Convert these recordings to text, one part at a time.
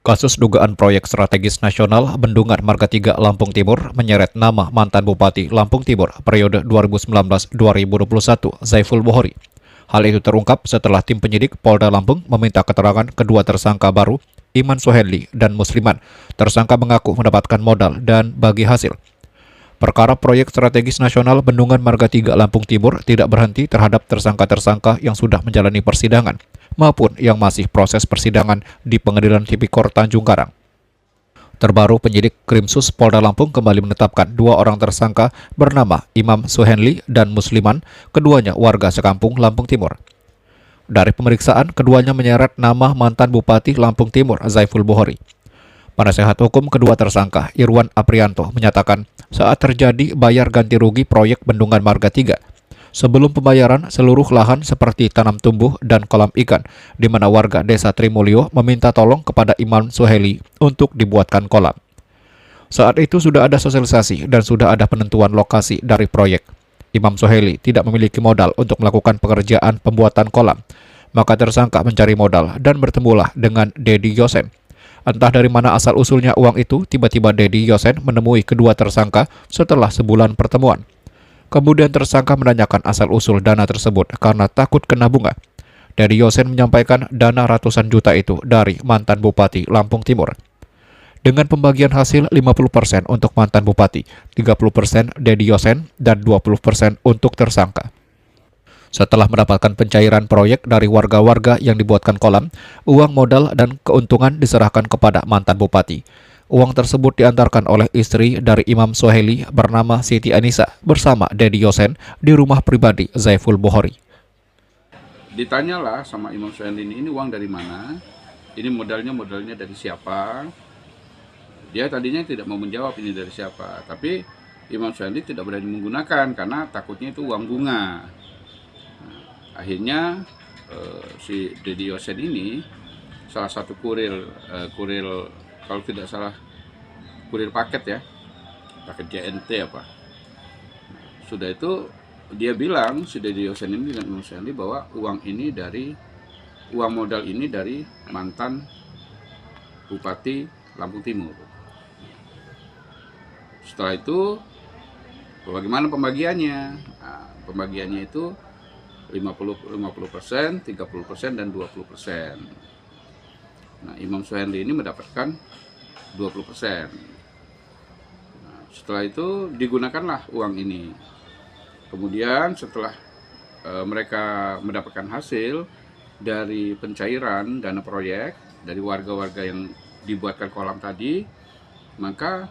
Kasus dugaan proyek strategis nasional Bendungan Marga 3 Lampung Timur menyeret nama mantan Bupati Lampung Timur periode 2019-2021 Zaiful Bohori. Hal itu terungkap setelah tim penyidik Polda Lampung meminta keterangan kedua tersangka baru, Iman Suhenly dan Musliman. Tersangka mengaku mendapatkan modal dan bagi hasil. Perkara proyek strategis nasional Bendungan Marga 3 Lampung Timur tidak berhenti terhadap tersangka-tersangka yang sudah menjalani persidangan maupun yang masih proses persidangan di Pengadilan Tipikor Tanjung Karang. Terbaru, penyidik Krimsus Polda Lampung kembali menetapkan dua orang tersangka bernama Imam Suhenly dan Musliman, keduanya warga sekampung Lampung Timur. Dari pemeriksaan, keduanya menyeret nama mantan Bupati Lampung Timur Zaiful Bohori. Penasehat hukum kedua tersangka, Irwan Aprianto, menyatakan saat terjadi bayar ganti rugi proyek Bendungan Marga 3, sebelum pembayaran, seluruh lahan seperti tanam tumbuh dan kolam ikan, di mana warga desa Trimulyo meminta tolong kepada Imam Suhenly untuk dibuatkan kolam. Saat itu sudah ada sosialisasi dan sudah ada penentuan lokasi dari proyek. Imam Suhenly tidak memiliki modal untuk melakukan pekerjaan pembuatan kolam, maka tersangka mencari modal dan bertemulah dengan Dedi Yosen. Entah dari mana asal-usulnya uang itu, tiba-tiba Dedi Yosen menemui kedua tersangka setelah sebulan pertemuan. Kemudian tersangka menanyakan asal-usul dana tersebut karena takut kena bunga. Dedi Yosen menyampaikan dana ratusan juta itu dari mantan Bupati Lampung Timur. Dengan pembagian hasil 50% untuk mantan Bupati, 30% Dedi Yosen, dan 20% untuk tersangka. Setelah mendapatkan pencairan proyek dari warga-warga yang dibuatkan kolam, uang modal dan keuntungan diserahkan kepada mantan Bupati. Uang tersebut diantarkan oleh istri dari Imam Suhenly bernama Siti Anissa bersama Dedi Yosen di rumah pribadi Zaiful Bohori. Ditanyalah sama Imam Suhenly, ini uang dari mana? Ini modalnya dari siapa? Dia tadinya tidak mau menjawab ini dari siapa, tapi Imam Suhenly tidak berani menggunakan karena takutnya itu uang bunga. Akhirnya si Dedi Yosen ini salah satu kurir kalau tidak salah kurir paket ya, paket JNT apa. Sudah itu dia bilang si Dedi Yosen ini dengan Imam Suhenly bahwa uang modal ini dari mantan Bupati Lampung Timur. Setelah itu bagaimana pembagiannya? Nah, pembagiannya itu 50%, 30%, dan 20%. Nah, Imam Suhenly ini mendapatkan 20%. Nah, setelah itu digunakanlah uang ini. Kemudian setelah mereka mendapatkan hasil dari pencairan dana proyek dari warga-warga yang dibuatkan kolam tadi, maka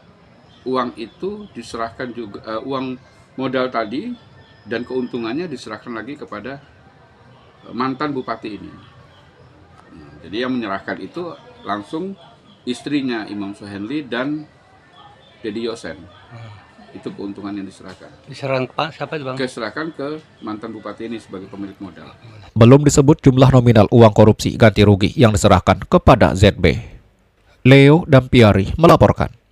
uang itu diserahkan juga, uang modal tadi dan keuntungannya diserahkan lagi kepada mantan bupati ini. Jadi yang menyerahkan itu langsung istrinya Imam Suhenly dan Dedi Yosen. Itu keuntungan yang diserahkan. Diserahkan ke siapa itu, Bang? Diserahkan ke mantan bupati ini sebagai pemilik modal. Belum disebut jumlah nominal uang korupsi ganti rugi yang diserahkan kepada ZB. Leo Dampiari melaporkan.